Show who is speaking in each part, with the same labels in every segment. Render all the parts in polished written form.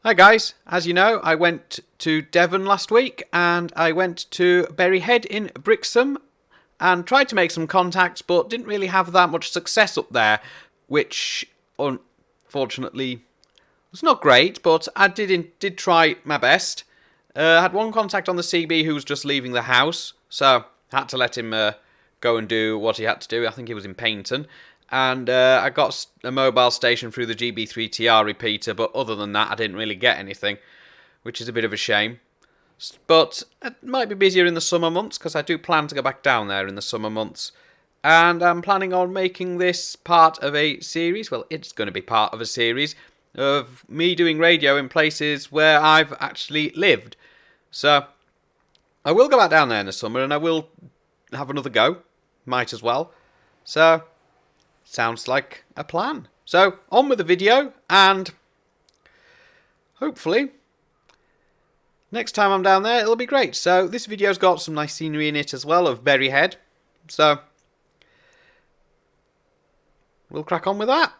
Speaker 1: Hi guys, as you know, I went to Devon last week and I went to Bury Head in Brixham and tried to make some contacts but didn't really have that much success up there, which unfortunately was not great, but I did try my best. I had one contact on the CB who was just leaving the house, so I had to let him go and do what he had to do. I think he was in Paignton. And I got a mobile station through the GB3TR repeater, but other than that, I didn't really get anything, which is a bit of a shame. But it might be busier in the summer months, because I do plan to go back down there in the summer months. And I'm planning on making this part of a series, well, it's going to be part of a series, of me doing radio in places where I've actually lived. So, I will go back down there in the summer, and I will have another go. Might as well. So, sounds like a plan. So, on with the video, and hopefully, next time I'm down there, it'll be great. So, this video's got some nice scenery in it as well, of Bury Head. So, we'll crack on with that.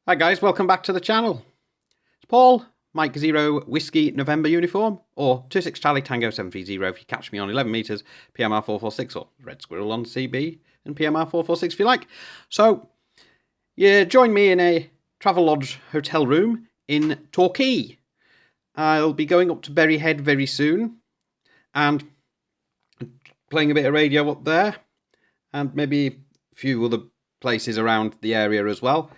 Speaker 1: Hi guys, welcome back to the channel. It's Paul, Mike Zero Whiskey November uniform, or 26 Charlie Tango 730 if you catch me on 11 metres, PMR 446, or Red Squirrel on CB, and PMR 446 if you like. So, yeah, join me in a Travelodge hotel room in Torquay. I'll be going up to Bury Head very soon, and playing a bit of radio up there, and maybe a few other places around the area as well.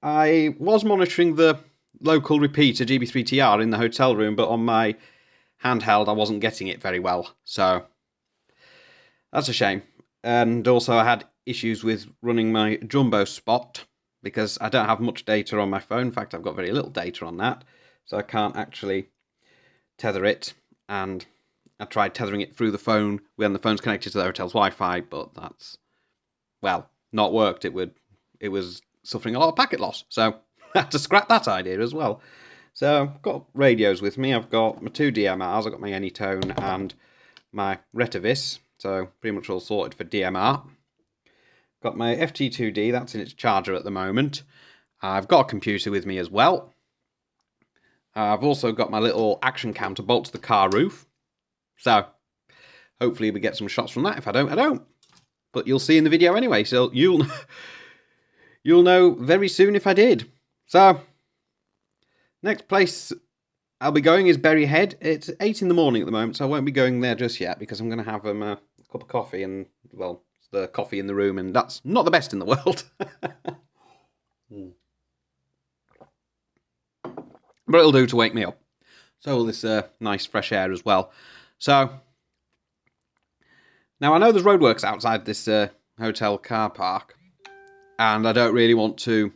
Speaker 1: I was monitoring the local repeater GB3TR in the hotel room, but on my handheld I wasn't getting it very well, so that's a shame. And also I had issues with running my jumbo spot because I don't have much data on my phone. In fact, I've got very little data on that, so I can't actually tether it. And I tried tethering it through the phone when the phone's connected to the hotel's Wi-Fi, but that's, well, not worked. It was suffering a lot of packet loss, so I had to scrap that idea as well. So I've got radios with me. I've got my two DMRs. I've got my Anytone and my Retovis, so pretty much all sorted for DMR. Got my FT2D, that's in its charger at the moment. I've got a computer with me as well. I've also got my little action cam to bolt to the car roof, so hopefully we get some shots from that. If I don't, I don't. But you'll see in the video anyway, so You'll know very soon if I did. So, next place I'll be going is Bury Head. It's 8 in the morning at the moment, so I won't be going there just yet because I'm going to have a cup of coffee and, well, the coffee in the room, and that's not the best in the world. But it'll do to wake me up. So will this nice fresh air as well. So, now I know there's roadworks outside this hotel car park, and I don't really want to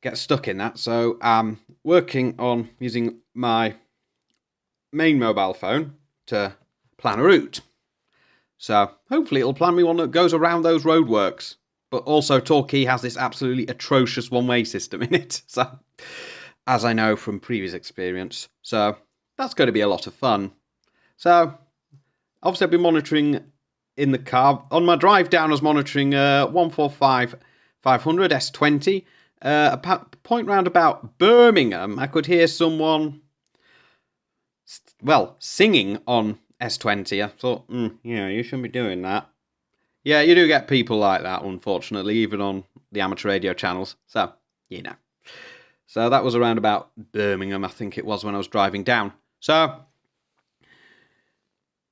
Speaker 1: get stuck in that, so I'm working on using my main mobile phone to plan a route. So hopefully it'll plan me one that goes around those roadworks. But also Torquay has this absolutely atrocious one-way system in it, so as I know from previous experience. So that's going to be a lot of fun. So obviously I've been monitoring in the car. On my drive down, I was monitoring 145 500 S20, A point round about Birmingham, I could hear someone, well, singing on S20. I thought, yeah, you shouldn't be doing that. Yeah, you do get people like that, unfortunately, even on the amateur radio channels. So, you know. So that was around about Birmingham, I think it was, when I was driving down. So,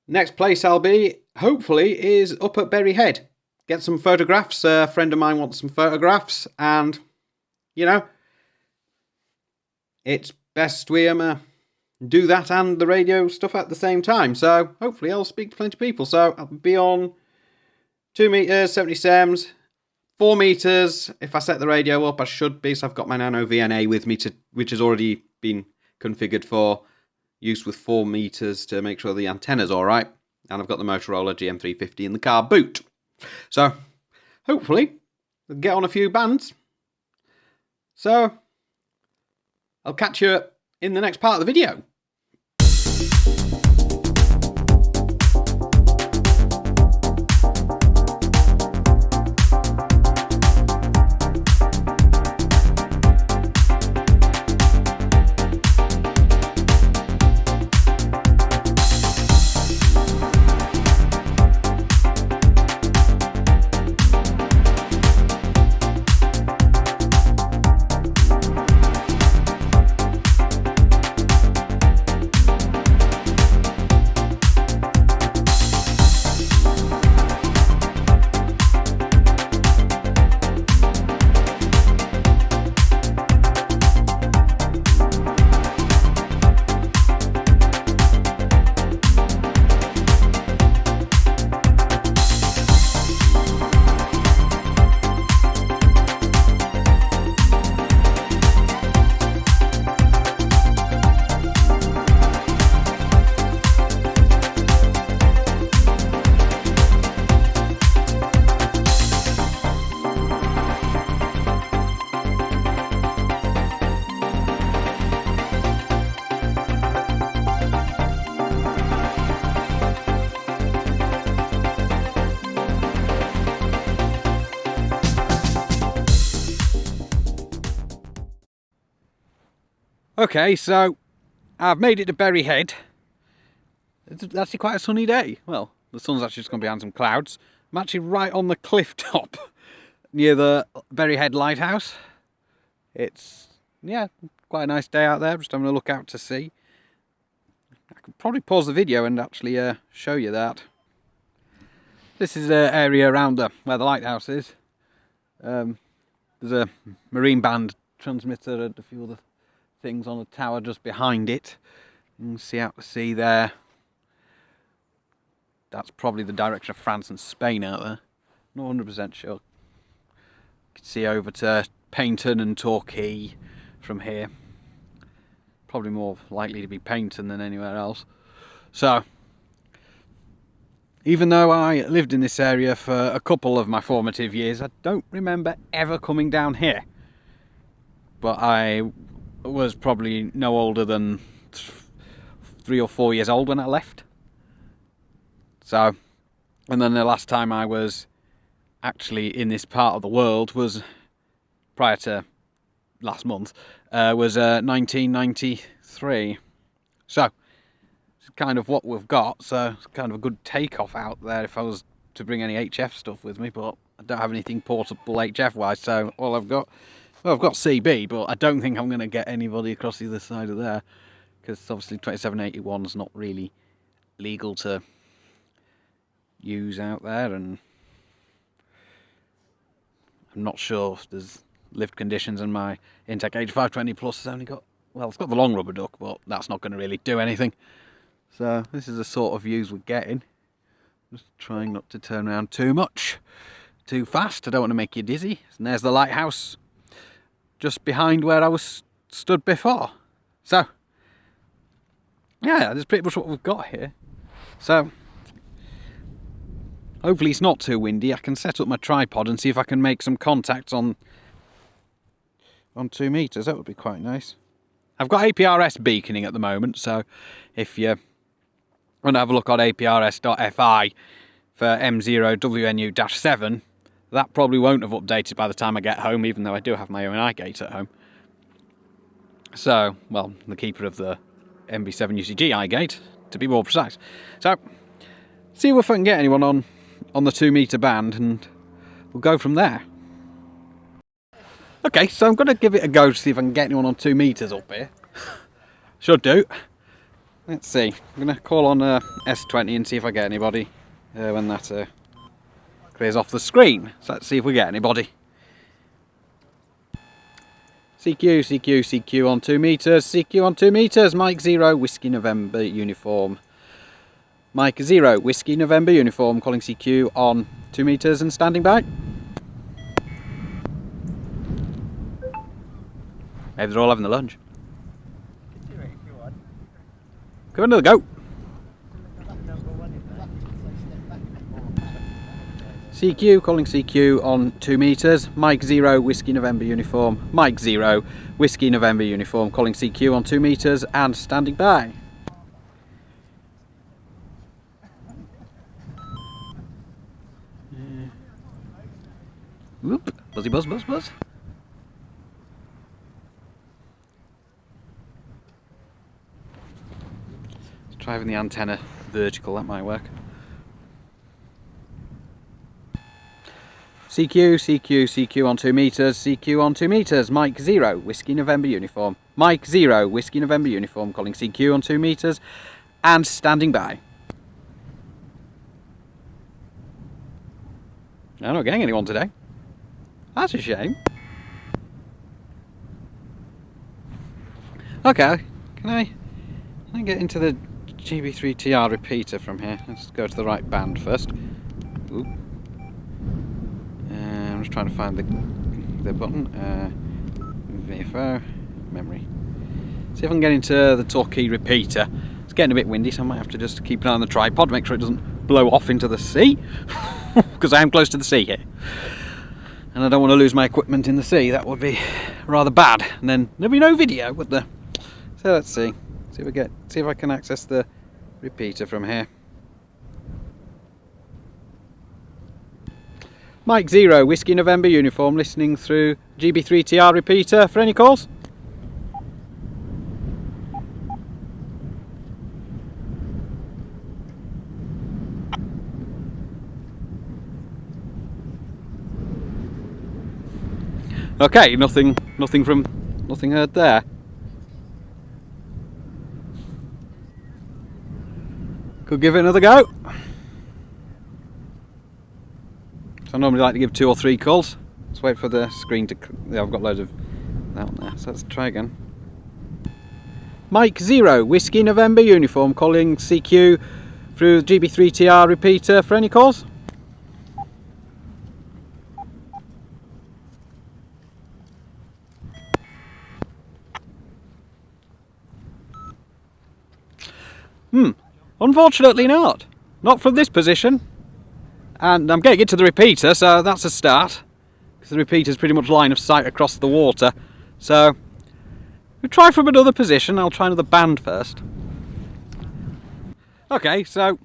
Speaker 1: next place I'll be, hopefully, is up at Berry Head. Get some photographs. A friend of mine wants some photographs, and, you know, it's best we do that and the radio stuff at the same time. So, hopefully, I'll speak to plenty of people. So, I'll be on 2 metres, 70 sems, 4 metres. If I set the radio up, I should be. So, I've got my Nano VNA with me, which has already been configured for use with 4 metres to make sure the antenna's alright. And I've got the Motorola GM350 in the car boot. So, hopefully, we'll get on a few bands. So, I'll catch you in the next part of the video. Okay, so I've made it to Berry Head. It's actually quite a sunny day. Well, the sun's actually just gone behind some clouds. I'm actually right on the cliff top near the Berry Head lighthouse. It's, yeah, quite a nice day out there. Just having a look out to sea. I could probably pause the video and actually show you that. This is the area around where the lighthouse is. There's a marine band transmitter and a few other things on the tower just behind it. You can see out to sea there. That's probably the direction of France and Spain out there. Not 100% sure. You can see over to Paignton and Torquay from here. Probably more likely to be Paignton than anywhere else. So, even though I lived in this area for a couple of my formative years, I don't remember ever coming down here. But I was probably no older than 3 or 4 years old when I left. So, and then the last time I was actually in this part of the world was prior to last month, was 1993. So, it's kind of what we've got, so it's kind of a good takeoff out there if I was to bring any HF stuff with me, but I don't have anything portable HF wise, so all I've got, well, I've got CB, but I don't think I'm going to get anybody across the other side of there, because obviously 2781 is not really legal to use out there, and I'm not sure if there's lift conditions, and my Intec H520 Plus has only got, well, it's got the long rubber duck, but that's not going to really do anything. So this is the sort of views we're getting. Just trying not to turn around too much, too fast. I don't want to make you dizzy. And there's the lighthouse just behind where I was stood before. So, yeah, that's pretty much what we've got here. So, hopefully it's not too windy. I can set up my tripod and see if I can make some contacts on 2 meters. That would be quite nice. I've got APRS beaconing at the moment, so if you want to have a look on aprs.fi for M0WNU-7, that probably won't have updated by the time I get home, even though I do have my own iGate at home. So, well, the keeper of the MB7 UCG iGate, to be more precise. So, see if I can get anyone on the 2 metre band, and we'll go from there. Okay, so I'm going to give it a go to see if I can get anyone on 2 metres up here. Should do. Let's see. I'm going to call on S20 and see if I get anybody when that clears off the screen. So let's see if we get anybody. CQ, CQ, CQ on 2 metres. CQ on 2 metres. Mike 0, Whiskey November uniform. Mike 0, Whiskey November uniform. Calling CQ on 2 metres and standing by. Maybe they're all having the lunch. Give it another go. CQ, calling CQ on 2 metres. Mike 0, Whiskey November uniform. Mike 0, Whiskey November uniform. Calling CQ on 2 metres and standing by. Whoop. Buzzy buzz, buzz, buzz. Try having the antenna vertical, that might work. CQ, CQ, CQ on 2 metres, CQ on 2 metres, Mike 0, Whiskey November uniform. Mike 0, Whiskey November uniform, calling CQ on 2 metres and standing by. I'm not getting anyone today. That's a shame. Okay, can I get into the GB3TR repeater from here? Let's go to the right band first. Ooh. I'm just trying to find the button. VFO, memory. See if I can get into the Torquay repeater. It's getting a bit windy, so I might have to just keep an eye on the tripod, make sure it doesn't blow off into the sea, because I am close to the sea here. And I don't want to lose my equipment in the sea. That would be rather bad. And then there'll be no video, would there? So let's see. See if I can access the repeater from here. Mike 0, Whiskey November uniform, listening through GB3TR repeater for any calls. Okay, nothing heard there. Could give it another go. So I normally like to give 2 or 3 calls. Let's wait for the screen to... Yeah, I've got loads of that on there, so let's try again. Mike 0, Whiskey November uniform, calling CQ through GB3TR repeater for any calls. Unfortunately not. Not from this position. And I'm getting it to the repeater, so that's a start. Because the repeater's pretty much line of sight across the water. So, we'll try from another position. I'll try another band first. Okay, so,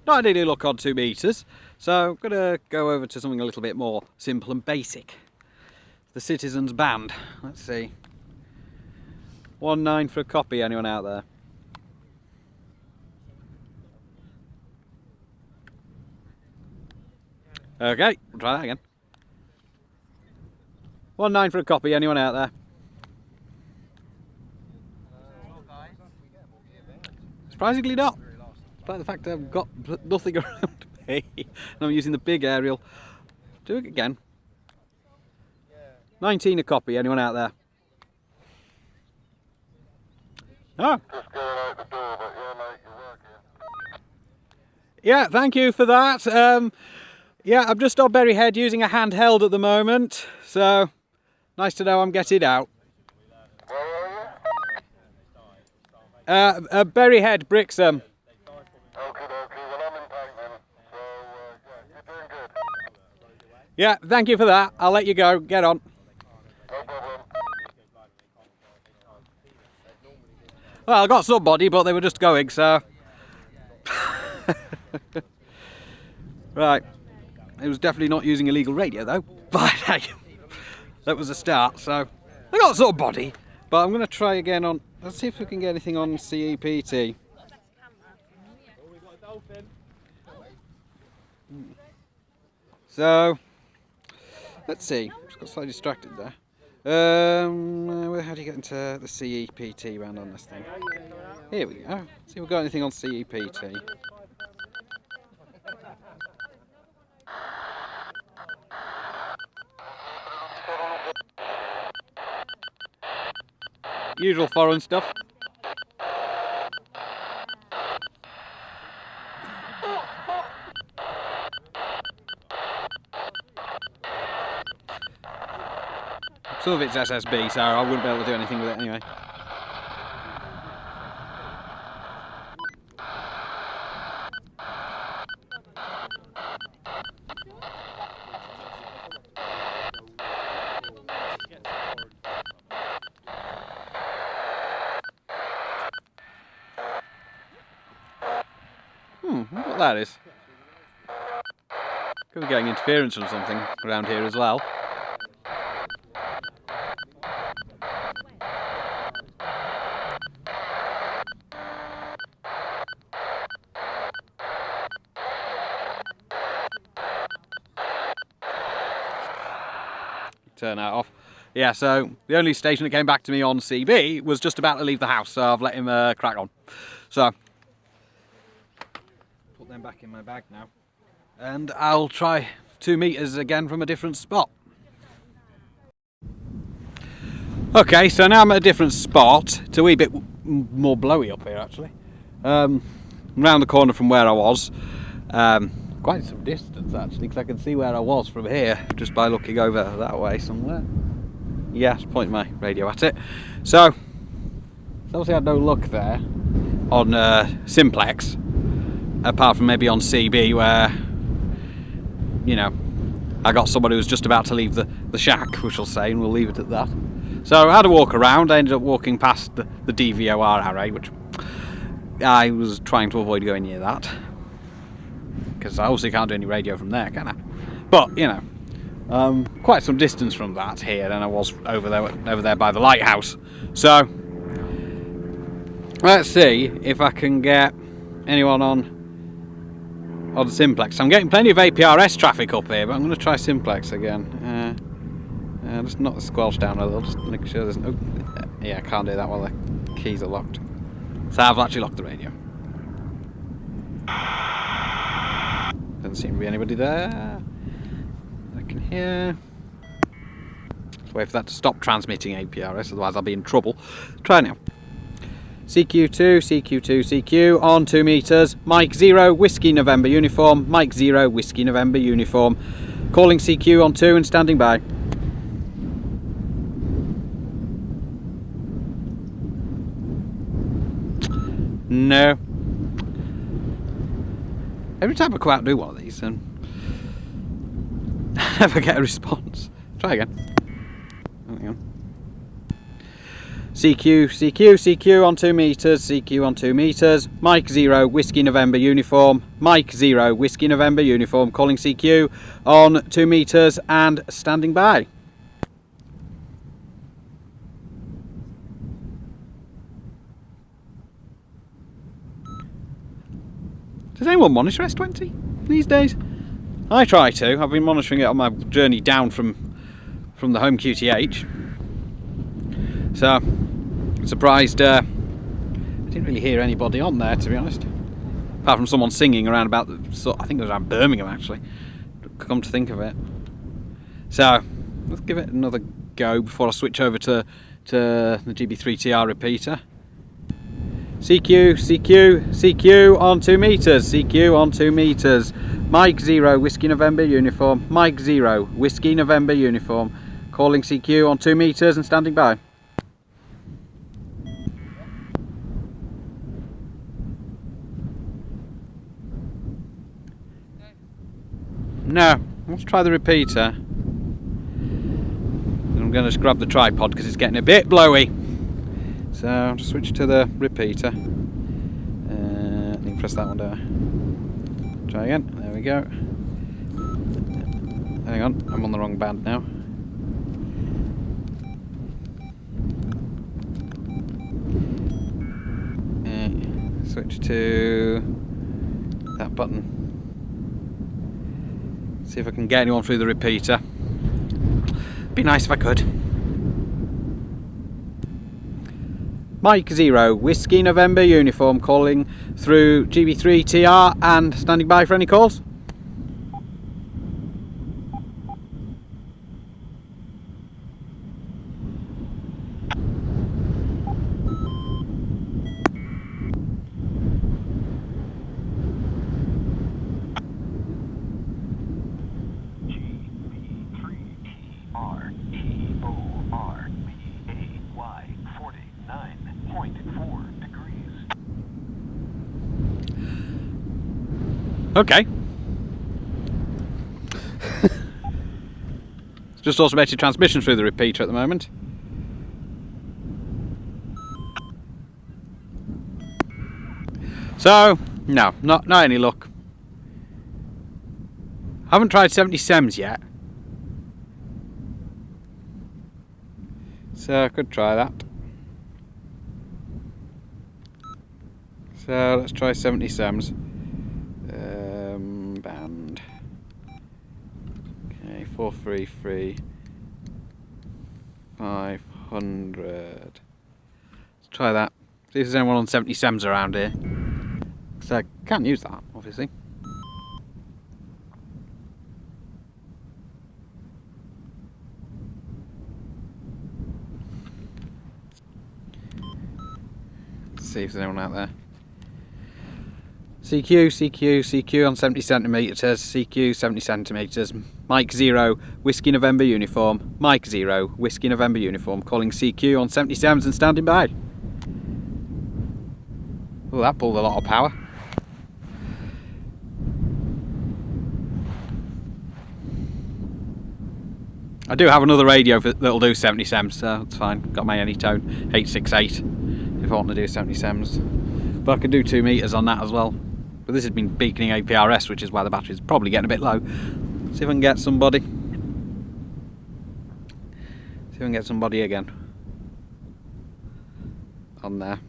Speaker 1: not an ideal look on 2 metres. So, I'm going to go over to something a little bit more simple and basic. The Citizens Band. Let's see. 1-9 for a copy, anyone out there? Okay, we'll try that again. 1-9 for a copy, anyone out there? Surprisingly not. Despite the fact that I've got nothing around me. And I'm using the big aerial. Do it again. 19 a copy, anyone out there? Oh. Yeah, thank you for that. Yeah, I'm just on Berryhead using a handheld at the moment, so nice to know I'm getting out. Berryhead, Brixham. Yeah, thank you for that. I'll let you go. Get on. Well, I got somebody, but they were just going, so... Right. It was definitely not using a legal radio though, but hey, that was a start. So I got sort of body, but I'm going to try again on. Let's see if we can get anything on CEPT. So let's see. Just got slightly distracted there. How do you get into the CEPT round on this thing? Here we go. See if we've got anything on CEPT. Usual foreign stuff. Some of it's SSB, so I wouldn't be able to do anything with it anyway. I wonder what that is. Could be getting interference or something around here as well. Turn that off. Yeah, so the only station that came back to me on CB was just about to leave the house, so I've let him crack on. So, put them back in my bag now. And I'll try 2 meters again from a different spot. Okay, so now I'm at a different spot. It's a wee bit more blowy up here actually. Round the corner from where I was. Quite some distance actually, because I can see where I was from here just by looking over that way somewhere. Yes, point my radio at it. So obviously I had no luck there on Simplex, apart from maybe on CB where, you know, I got someone who was just about to leave the shack, we shall say, and we'll leave it at that. So I had a walk around. I ended up walking past the DVOR array, which I was trying to avoid going near that, because I obviously can't do any radio from there, can I? But, you know, quite some distance from that here, and I was over there by the lighthouse. So, let's see if I can get anyone on Simplex. I'm getting plenty of APRS traffic up here, but I'm going to try Simplex again. Just knock the squelch down a little, just make sure there's no... Yeah, I can't do that while the keys are locked. So I've actually locked the radio. Doesn't seem to be anybody there. I can hear. Let's wait for that to stop transmitting APRS, otherwise I'll be in trouble. Try now. CQ2, CQ2, CQ on 2 meters. Mike 0, Whiskey November uniform. Mike 0, Whiskey November uniform. Calling CQ on 2 and standing by. No. Every time I come out and do one of these, and I never get a response. Try again. Hang on. CQ, CQ, CQ on 2 meters. CQ on 2 meters. Mike 0, Whiskey November uniform. Mike 0, Whiskey November uniform. Calling CQ on 2 meters and standing by. Does anyone monitor S20 these days? I try to. I've been monitoring it on my journey down from the home QTH. So, surprised I didn't really hear anybody on there, to be honest. Apart from someone singing around about, I think it was around Birmingham actually, come to think of it. So, let's give it another go before I switch over to the GB3TR repeater. CQ, CQ, CQ on 2 meters. CQ on 2 meters. Mike 0, Whiskey November uniform. Mike 0, Whiskey November uniform. Calling CQ on 2 meters and standing by. No, let's try the repeater. I'm going to just grab the tripod because it's getting a bit blowy. So I'll just switch to the repeater. I think press that one down. Try again. There we go. Hang on, I'm on the wrong band now. Switch to that button. See if I can get anyone through the repeater. Be nice if I could. Mike 0, Whiskey November uniform, calling through GB3TR and standing by for any calls. Okay. It's just automated transmission through the repeater at the moment. So, no, not any luck. Haven't tried 70 SEMS yet. So I could try that. So let's try 70 SEMS. Band. Okay, 433 500. Let's try that. See if there's anyone on 70 SEMS around here. So I can't use that, obviously. Let's see if there's anyone out there. CQ on 70 centimetres, CQ 70 centimetres, Mike 0, Whiskey November uniform, Mike 0, Whiskey November uniform, calling CQ on 70 SEMS and standing by. Oh, that pulled a lot of power. I do have another radio that'll do 70 SEMS, so it's fine. Got my Anytone 868 if I want to do 70 SEMS. But I can do 2 meters on that as well. But this has been beaconing APRS, which is why the battery's probably getting a bit low. See if I can get somebody. See if I can get somebody again. On there.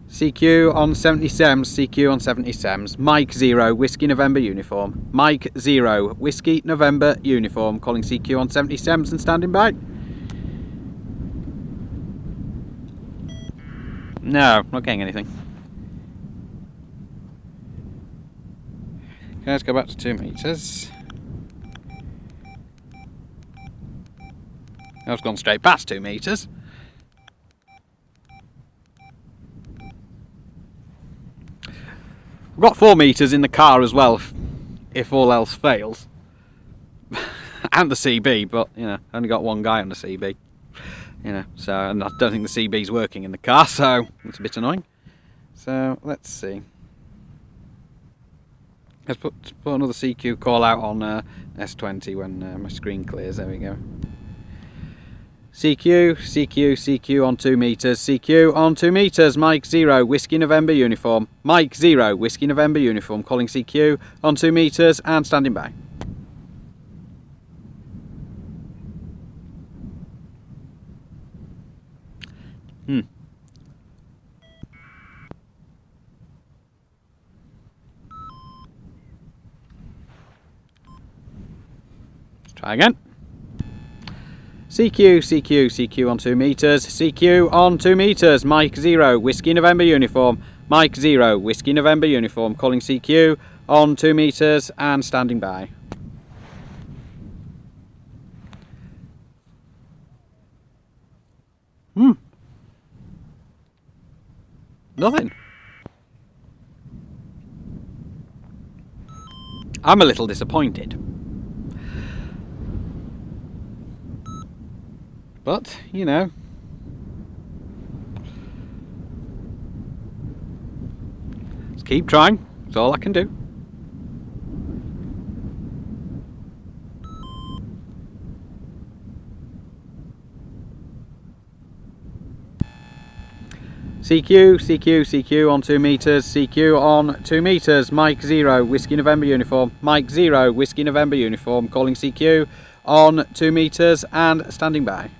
Speaker 1: CQ on 70 SEMS, CQ on 70 SEMS. Mike 0, Whiskey November uniform. Mike 0, Whiskey November uniform, calling CQ on 70 SEMS and standing by. No, not getting anything. Okay, let's go back to 2 meters. I've gone straight past 2 meters. I've got 4 meters in the car as well, if all else fails. And the CB, but you know, only got one guy on the CB. You know, so and I don't think the CB's working in the car, so it's a bit annoying. So let's see. Let's put another CQ call out on S20 when my screen clears. There we go. CQ on 2 meters. CQ on 2 meters. Mike 0, Whiskey November uniform. Mike 0, Whiskey November uniform. Calling CQ on 2 meters and standing by. Try again. CQ on 2 meters. CQ on 2 meters. Mike 0, Whiskey November uniform. Mike 0, Whiskey November uniform. Calling CQ on 2 meters and standing by. Nothing. I'm a little disappointed. But, you know, let's keep trying. That's all I can do. CQ, CQ, CQ on 2 meters, CQ on 2 meters, Mike 0, Whiskey November uniform, Mike 0, Whiskey November uniform, calling CQ on 2 meters and standing by.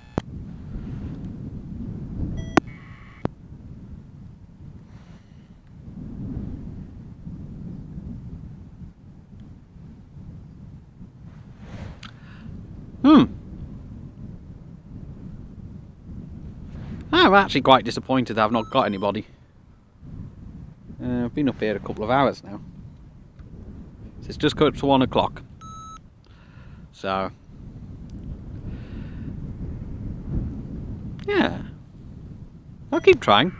Speaker 1: I'm actually quite disappointed that I've not got anybody. I've been up here a couple of hours now. It's just cut to 1 o'clock. So, yeah. I'll keep trying.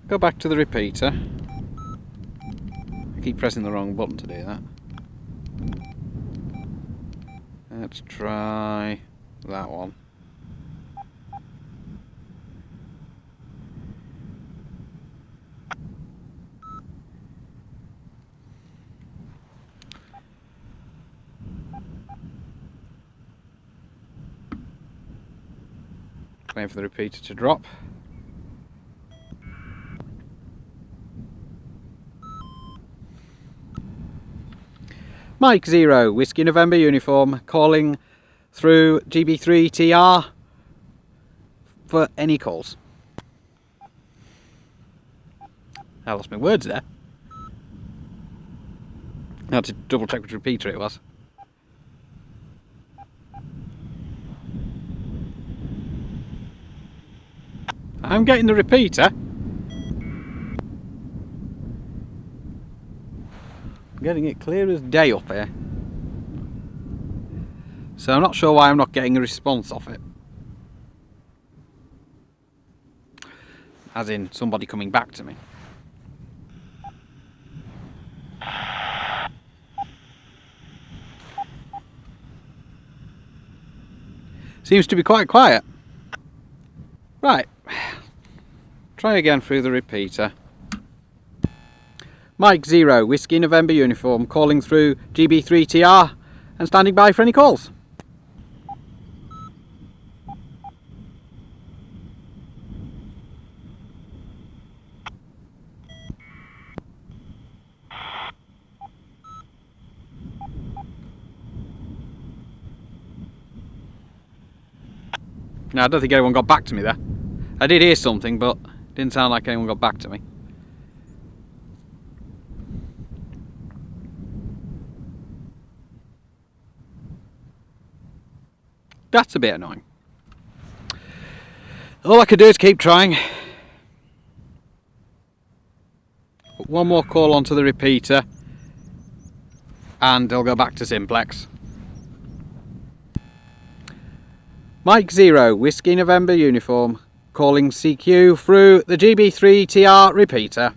Speaker 1: Go back to the repeater. I keep pressing the wrong button to do that. Let's try that one. Waiting for the repeater to drop. Mike 0, Whiskey November uniform, calling through GB3TR for any calls. I lost my words there. I had to double check which repeater it was. I'm getting the repeater. I'm getting it clear as day up here. So I'm not sure why I'm not getting a response off it. As in somebody coming back to me. Seems to be quite quiet. Right. Try again through the repeater. Mike 0, Whiskey November uniform, calling through GB3TR and standing by for any calls. No, I don't think anyone got back to me there. I did hear something, but it didn't sound like anyone got back to me. That's a bit annoying. All I could do is keep trying. Put one more call onto the repeater and I'll go back to simplex. Mike 0, Whiskey November uniform, calling CQ through the GB3TR repeater.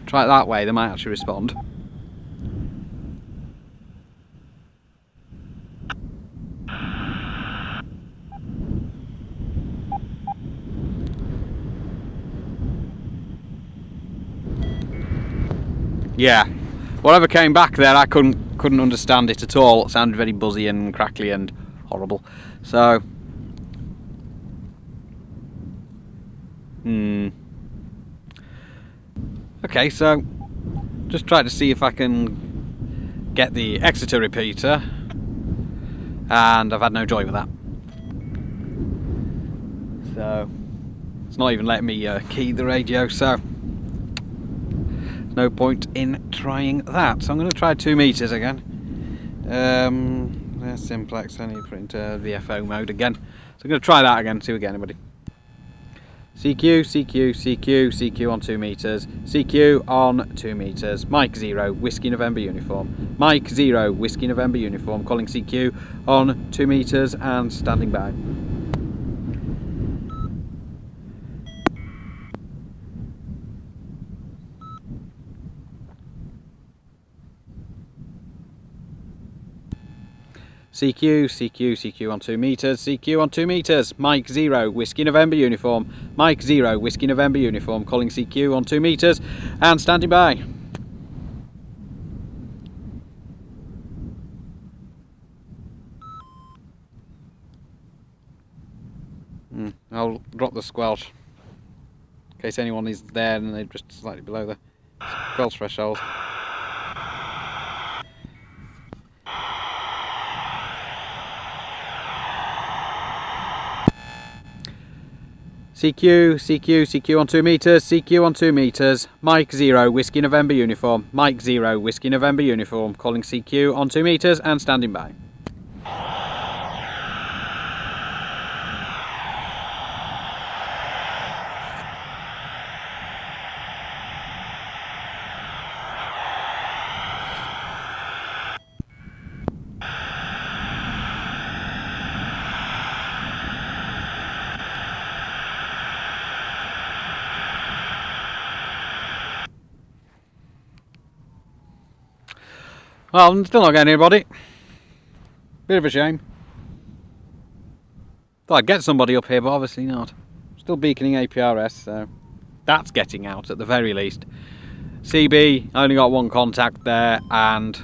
Speaker 1: Try it that way, they might actually respond. Yeah, whatever came back there, I couldn't understand it at all. It sounded very buzzy and crackly and horrible. So, okay, so just try to see if I can get the Exeter repeater, and I've had no joy with that. So it's not even letting me key the radio, so no point in trying that. So I'm going to try 2 meters again. There's simplex. I need to put it into VFO mode again. So I'm going to try that again. See if we get anybody. CQ, CQ, CQ, CQ on 2 meters. CQ on 2 meters. Mike 0, Whiskey November uniform. Mike 0, Whiskey November uniform. Calling CQ on 2 meters and standing by. CQ, CQ, CQ on 2 meters, CQ on 2 meters, Mike 0, Whiskey November uniform, Mike 0, Whiskey November uniform, calling CQ on 2 meters and standing by. I'll drop the squelch. case anyone is there and they're just slightly below the squelch threshold. CQ, CQ, CQ on 2 meters, CQ on 2 meters, Mike 0, Whiskey November uniform, Mike 0, Whiskey November uniform, calling CQ on 2 meters and standing by. Well, I'm still not getting anybody. Bit of a shame. Thought I'd get somebody up here, but obviously not. Still beaconing APRS, so that's getting out at the very least. CB, I only got one contact there, and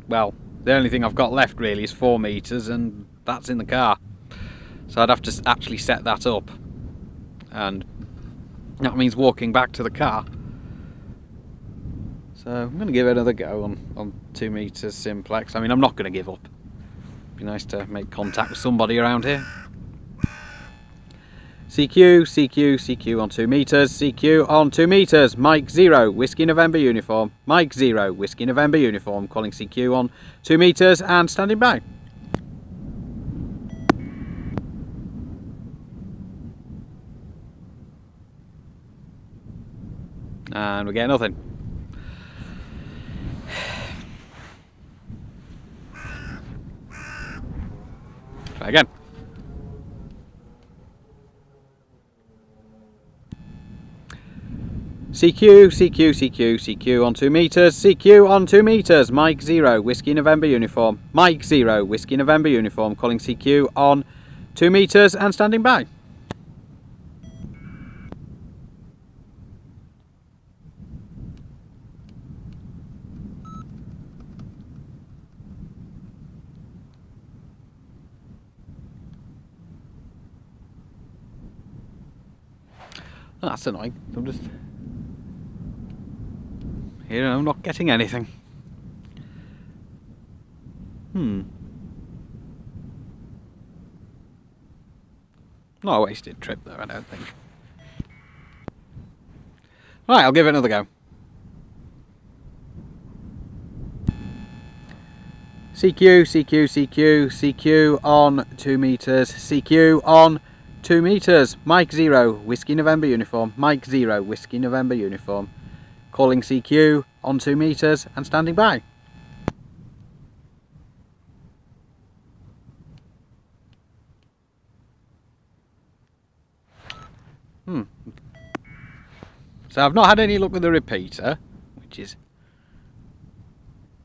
Speaker 1: well, the only thing I've got left really is 4 meters, and that's in the car. So I'd have to actually set that up, and that means walking back to the car. So I'm going to give it another go on 2 meters simplex. I mean, I'm not going to give up. It'd be nice to make contact with somebody around here. CQ, CQ, CQ on 2 meters, CQ on 2 meters, Mike 0, Whiskey November uniform, Mike 0, Whiskey November uniform, calling CQ on 2 meters and standing by. And we get nothing. Try again. CQ, CQ, CQ, CQ on 2 meters, CQ on 2 meters, Mike 0, Whiskey November uniform, Mike 0, Whiskey November uniform, calling CQ on 2 meters and standing by. Oh, that's annoying. I'm just here, I'm not getting anything. Not a wasted trip though, I don't think. Right, I'll give it another go. CQ, CQ, CQ, CQ on 2 meters, CQ on 2 meters, Mike 0, Whiskey November uniform, Mike 0, Whiskey November uniform, calling CQ on 2 meters and standing by. So I've not had any luck with the repeater, which is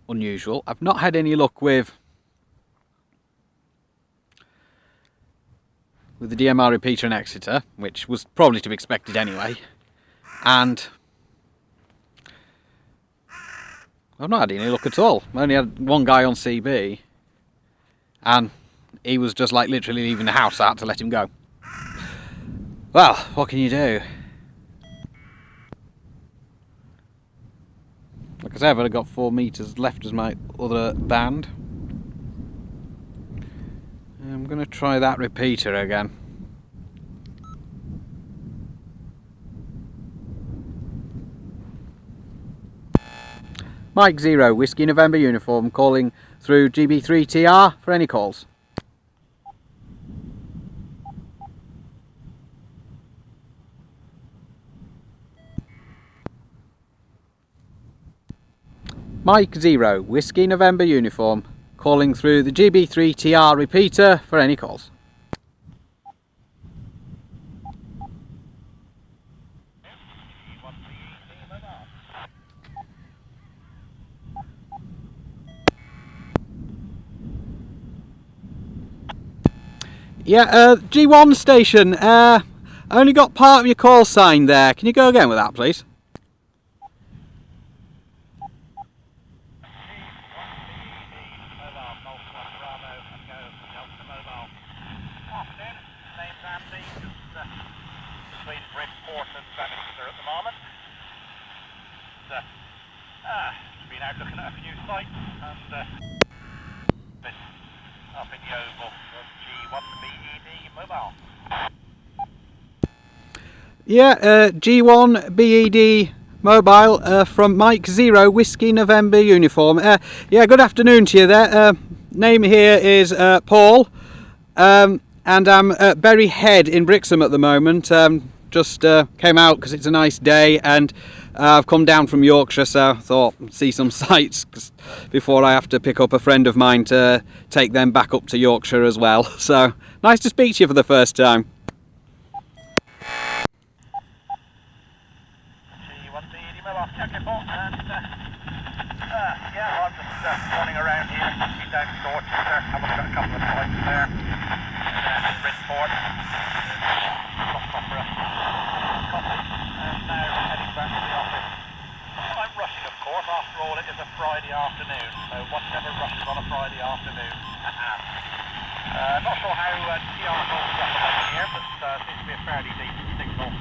Speaker 1: unusual. I've not had any luck with the DMR repeater in Exeter, which was probably to be expected anyway. And I've not had any luck at all. I only had one guy on CB, and he was just like literally leaving the house. I had to let him go. Well, what can you do? Like I said, I've only got 4 meters left as my other band. I'm going to try that repeater again. Mike 0, Whiskey November uniform, calling through GB3TR for any calls. Mike 0, Whiskey November uniform, calling through the GB3TR repeater for any calls. Yeah, G1 station, I only got part of your call sign there. Can you go again with that, please?
Speaker 2: in Yeovil, G1BED mobile.
Speaker 1: Yeah, G1 BED mobile from Mike Zero Whiskey November uniform. Yeah, good afternoon to you there. Name here is Paul, and I'm at Bury Head in Brixham at the moment. Just came out because it's a nice day, and I've come down from Yorkshire, so I thought I'd see some sights before I have to pick up a friend of mine to take them back up to Yorkshire as well. So nice to speak to you for the first time.
Speaker 2: Yeah, I'm just running around here, down to Dorchester. I've got a couple of points there. Bridport. Stopped off for a coffee, and now heading back to the office. I'm rushing, of course. After all, it is a Friday afternoon, so one never rushes on a Friday afternoon. Not sure how TR holds up over here, but seems to be a fairly decent signal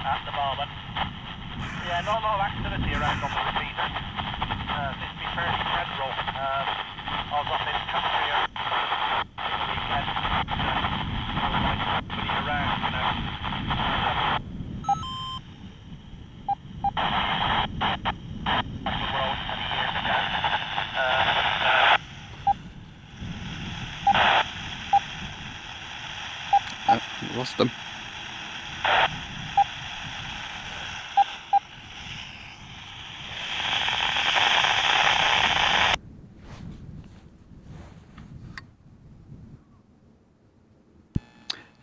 Speaker 2: at the moment. Yeah, not a lot of activity around on the repeater. Seems to be fairly general. I was up in country over the weekend. Nobody around, you know. The world many years ago.
Speaker 1: Lost them.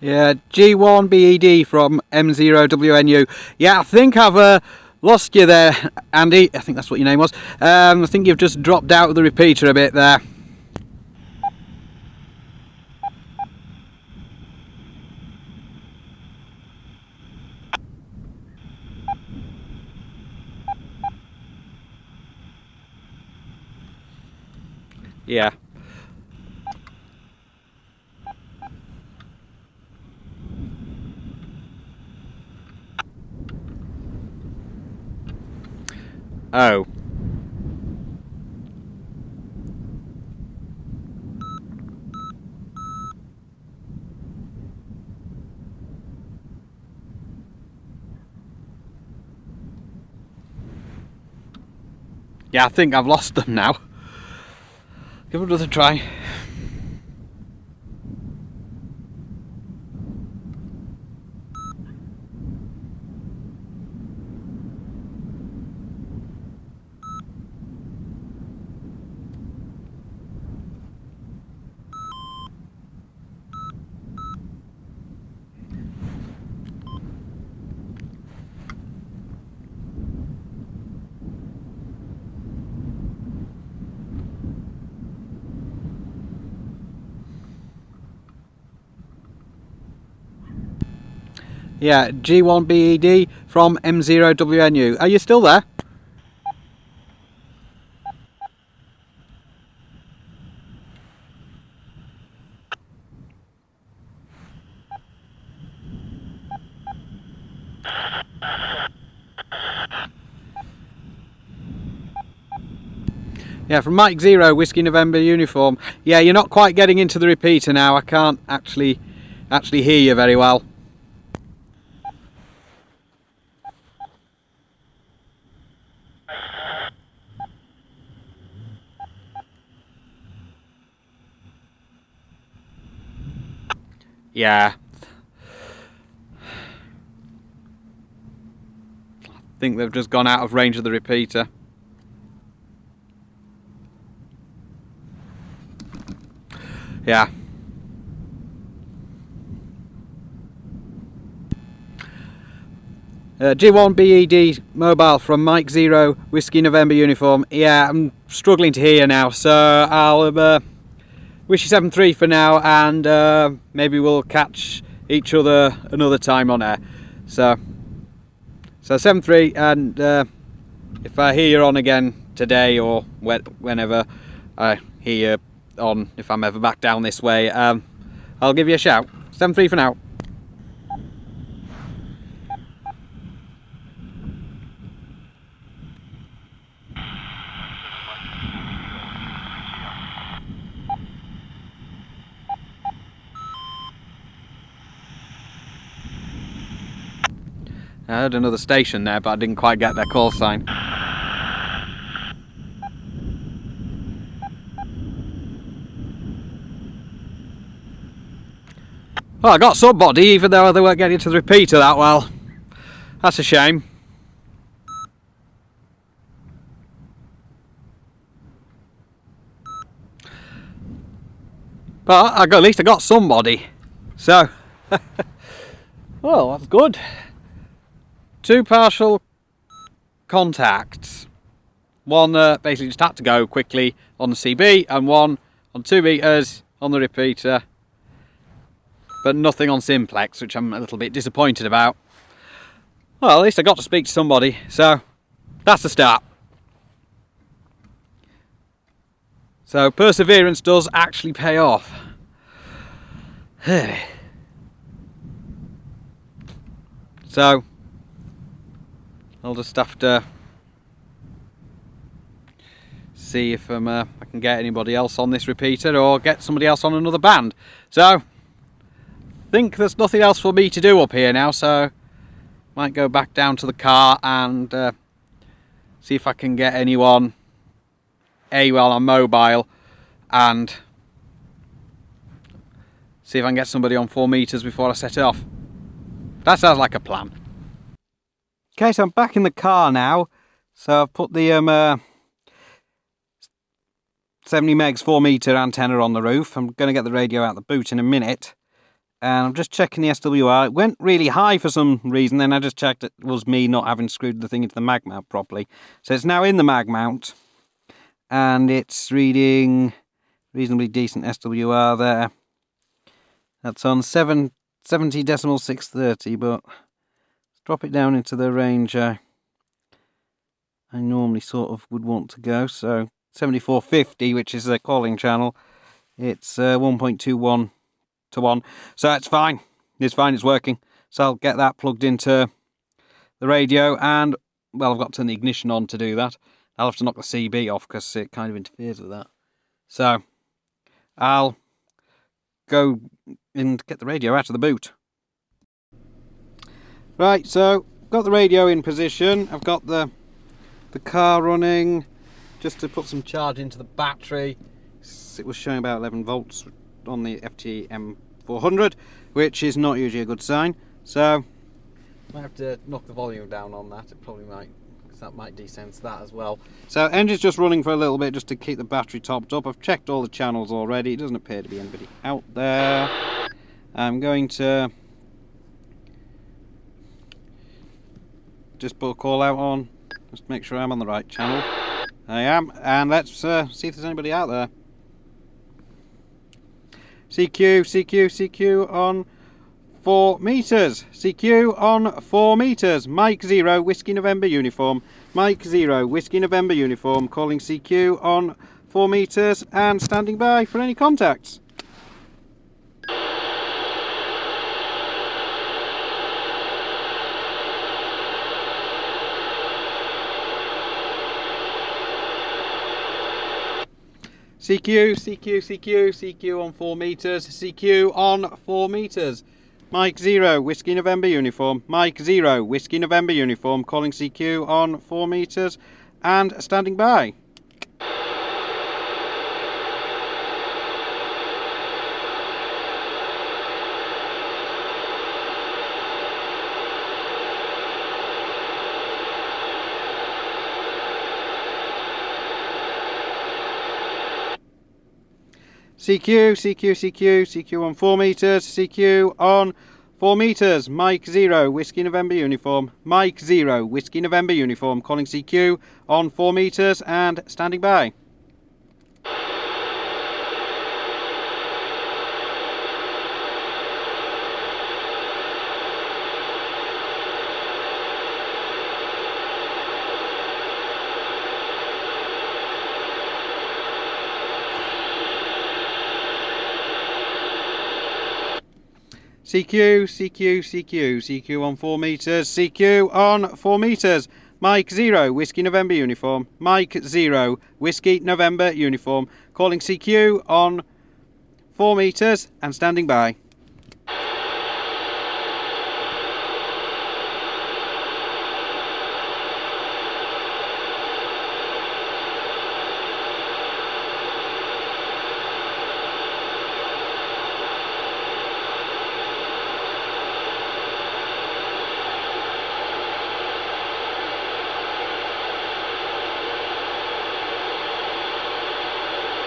Speaker 1: Yeah, G1 BED from M0WNU. Yeah, I think I've lost you there, Andy. I think that's what your name was. I think you've just dropped out of the repeater a bit there. Yeah. Oh. Yeah, I think I've lost them now. Give it another try. Yeah, G1 BED from M0WNU. Are you still there? Yeah, from Mike Zero Whiskey November uniform. Yeah, you're not quite getting into the repeater now. I can't actually hear you very well. Yeah. I think they've just gone out of range of the repeater. Yeah. G1 BED mobile from Mike Zero Whiskey November uniform. Yeah, I'm struggling to hear you now, so I'll wish you 7-3 for now, and maybe we'll catch each other another time on air. So 7-3, and if I hear you on again today or whenever I hear you on, if I'm ever back down this way, I'll give you a shout. 7-3 for now. I heard another station there, but I didn't quite get their call sign. Well, I got somebody, even though they weren't getting to the repeater that well. That's a shame. But at least I got somebody. So, well, that's good. 2 partial contacts. One basically just had to go quickly on the CB, and one on 2 meters on the repeater. But nothing on simplex, which I'm a little bit disappointed about. Well, at least I got to speak to somebody, so that's the start. So perseverance does actually pay off. So I'll just have to see if I can get anybody else on this repeater or get somebody else on another band. So think there's nothing else for me to do up here now, so might go back down to the car and see if I can get anyone while I'm mobile, and see if I can get somebody on 4 meters before I set off. That sounds like a plan. Okay, so I'm back in the car now. So I've put the 70 megs 4 meter antenna on the roof. I'm going to get the radio out the boot in a minute. And I'm just checking the SWR. It went really high for some reason, then I just checked it was me not having screwed the thing into the mag mount properly. So it's now in the mag mount, and it's reading reasonably decent SWR there. That's on 70.630, but let's drop it down into the range I normally sort of would want to go. So 7450, which is a calling channel, it's 1.21 to 1, so that's fine. It's fine, it's working. So I'll get that plugged into the radio, and well, I've got to turn the ignition on to do that. I'll have to knock the CB off because it kind of interferes with that. So I'll go and get the radio out of the boot. Right, so got the radio in position. I've got the car running just to put some charge into the battery. It was showing about 11 volts on the FT M400, which is not usually a good sign, so I might have to knock the volume down on that. It probably might, because that might desense that as well. So engine's just running for a little bit just to keep the battery topped up. I've checked all the channels already. It doesn't appear to be anybody out there. I'm going to just put a call out on, just make sure I'm on the right channel. I am, and let's see if there's anybody out there. CQ on 4 meters. CQ on 4 meters. Mike 0, Whiskey November uniform. Mike 0, Whiskey November uniform. Calling CQ on 4 meters and standing by for any contacts. CQ on 4 meters. CQ on 4 meters. Mike 0, Whiskey November uniform. Mike 0, Whiskey November uniform. Calling CQ on 4 meters and standing by. CQ on 4 meters. CQ on 4 meters. Mike 0, Whiskey November uniform. Mike 0, Whiskey November uniform. Calling CQ on 4 meters and standing by. CQ on 4 meters. CQ on 4 meters. Mike 0, Whiskey November uniform. Mike 0, Whiskey November uniform. Calling CQ on 4 meters and standing by.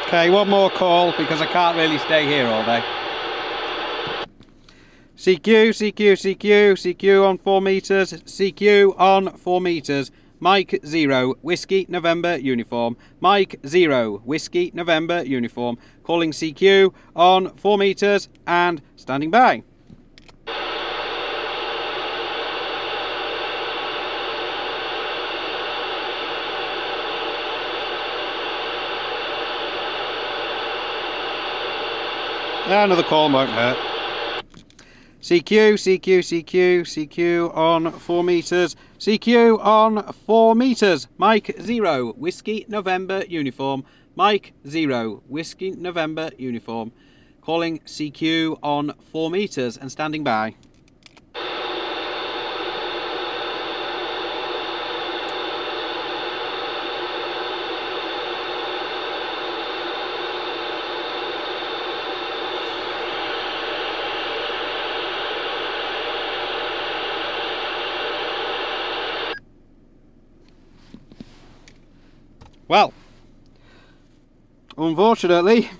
Speaker 1: Okay, one more call because I can't really stay here all day. CQ, CQ, CQ, CQ on 4 metres, CQ on 4 metres. Mike 0, Whiskey November uniform. Mike 0, Whiskey November uniform. Calling CQ on 4 metres and standing by. Another call won't hurt. CQ, CQ, CQ, CQ on 4 metres. CQ on 4 metres. Mike 0, Whiskey November uniform. Mike 0, Whiskey November uniform. Calling CQ on 4 metres and standing by. Well, unfortunately,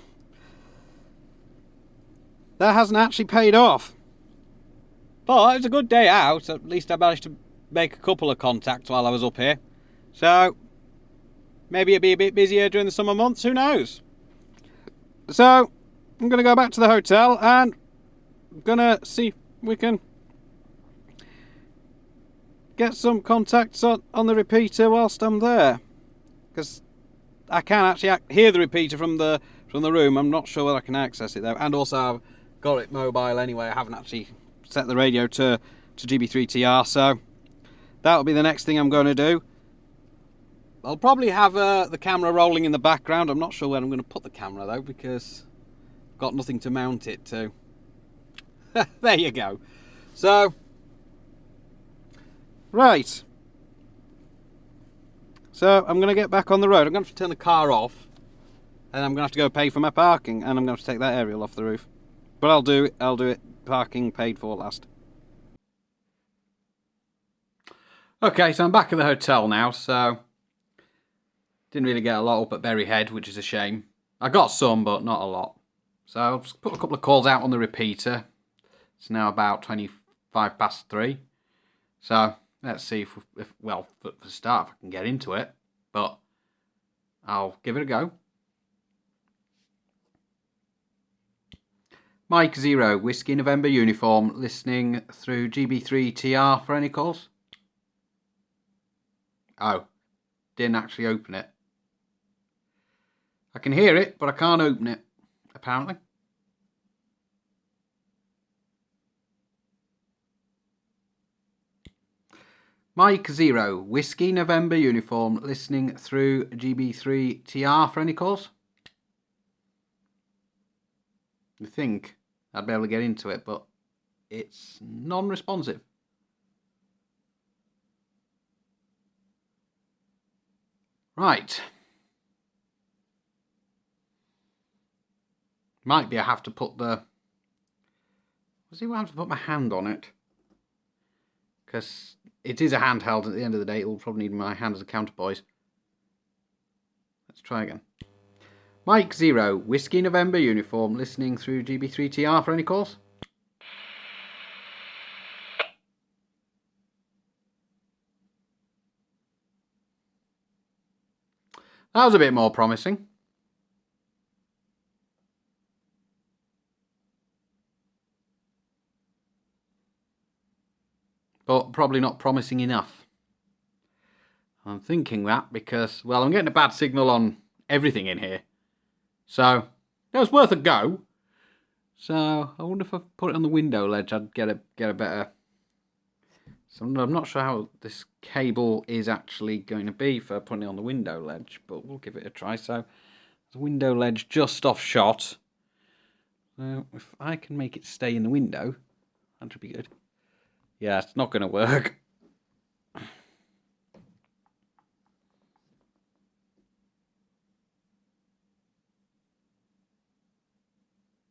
Speaker 1: that hasn't actually paid off. But it was a good day out. At least I managed to make a couple of contacts while I was up here. So, maybe it'll be a bit busier during the summer months, who knows? So, I'm going to go back to the hotel and I'm going to see if we can get some contacts on the repeater whilst I'm there. Because I can actually hear the repeater from the room. I'm not sure whether I can access it though. And also I've got it mobile anyway. I haven't actually set the radio to GB3TR, so that'll be the next thing I'm going to do. I'll probably have the camera rolling in the background. I'm not sure where I'm going to put the camera though, because I've got nothing to mount it to. There you go. So, right. So I'm going to get back on the road. I'm going to have to turn the car off, and I'm going to have to go pay for my parking, and I'm going to have to take that aerial off the roof. But I'll do it. Parking paid for last. Okay, so I'm back at the hotel now, so didn't really get a lot up at Berryhead, which is a shame. I got some, but not a lot. So I'll just put a couple of calls out on the repeater. It's now about 3:25. So let's see if well, for the start, if I can get into it, but I'll give it a go. Mike 0, Whiskey November uniform, listening through GB3TR for any calls. Oh, didn't actually open it. I can hear it, but I can't open it, apparently. Mike 0, Whiskey November uniform, listening through GB3TR for any calls. I think I'd be able to get into it, but it's non-responsive. Right. Might be I have to put the... I have to put my hand on it. Because it is a handheld, at the end of the day it'll probably need my hand as a counterpoise. Let's try again. Mike 0, Whiskey November uniform, listening through GB3TR for any calls. That was a bit more promising. But probably not promising enough. I'm thinking that because, well, I'm getting a bad signal on everything in here. So, it was worth a go. So, I wonder if I put it on the window ledge, I'd get a better... So, I'm not sure how this cable is actually going to be for putting it on the window ledge, but we'll give it a try. So, the window ledge just off shot. So, if I can make it stay in the window, that should be good. Yeah, it's not going to work.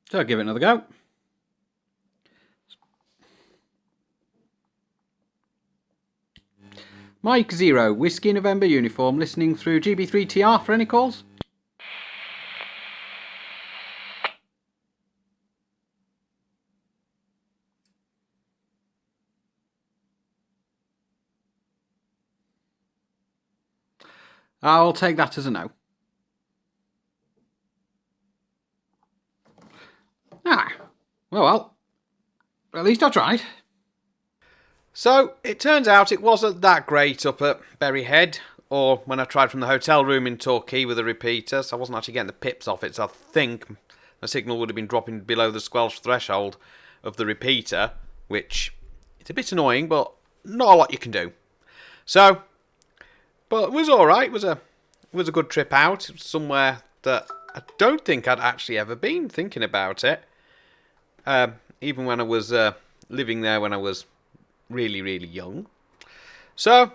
Speaker 1: So I'll give it another go. Mike 0, Whiskey November uniform, listening through GB3TR for any calls. I'll take that as a no. Well, at least I tried. So, it turns out it wasn't that great up at Berry Head, or when I tried from the hotel room in Torquay with a repeater, so I wasn't actually getting the pips off it, so I think my signal would have been dropping below the squelch threshold of the repeater, which is a bit annoying, but not a lot you can do. So, but it was alright, it was a good trip out. It was somewhere that I don't think I'd actually ever been, thinking about it. Even when I was living there when I was really, really young. So,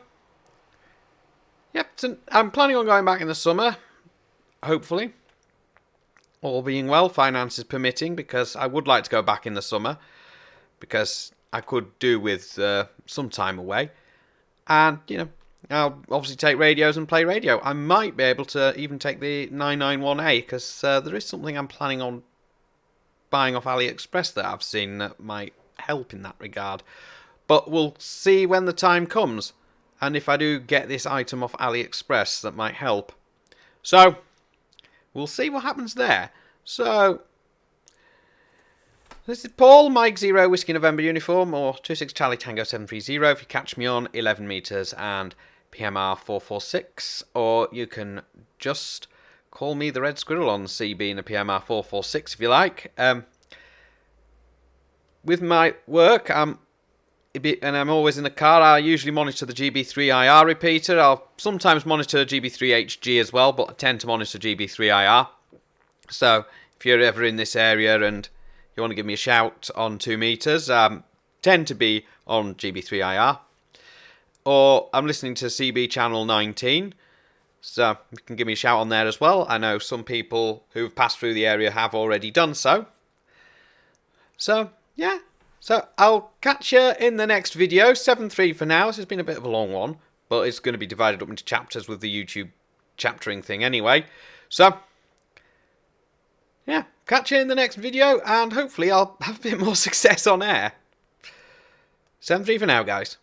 Speaker 1: yep, so I'm planning on going back in the summer, hopefully. All being well, finances permitting, because I would like to go back in the summer, because I could do with some time away. And, you know, I'll obviously take radios and play radio. I might be able to even take the 991A, because there is something I'm planning on buying off AliExpress that I've seen that might help in that regard. But we'll see when the time comes. And if I do get this item off AliExpress, that might help. So, we'll see what happens there. So, this is Paul, Mike 0, Whiskey November uniform, or 26 Charlie Tango 730 if you catch me on 11 metres and PMR 446. Or you can just call me the Red Squirrel on CB and a PMR 446 if you like. With my work, and I'm always in the car, I usually monitor the GB3IR repeater. I'll sometimes monitor GB3HG as well, but I tend to monitor GB3IR. So, if you're ever in this area and you want to give me a shout on 2 metres, tend to be on GB3IR. Or I'm listening to CB channel 19, so you can give me a shout on there as well. I know some people who've passed through the area have already done so. So, yeah. So, I'll catch you in the next video. 7.3 for now. This has been a bit of a long one, but it's going to be divided up into chapters with the YouTube chaptering thing anyway. So, yeah, catch you in the next video, and hopefully I'll have a bit more success on air. 7.3 for now, guys.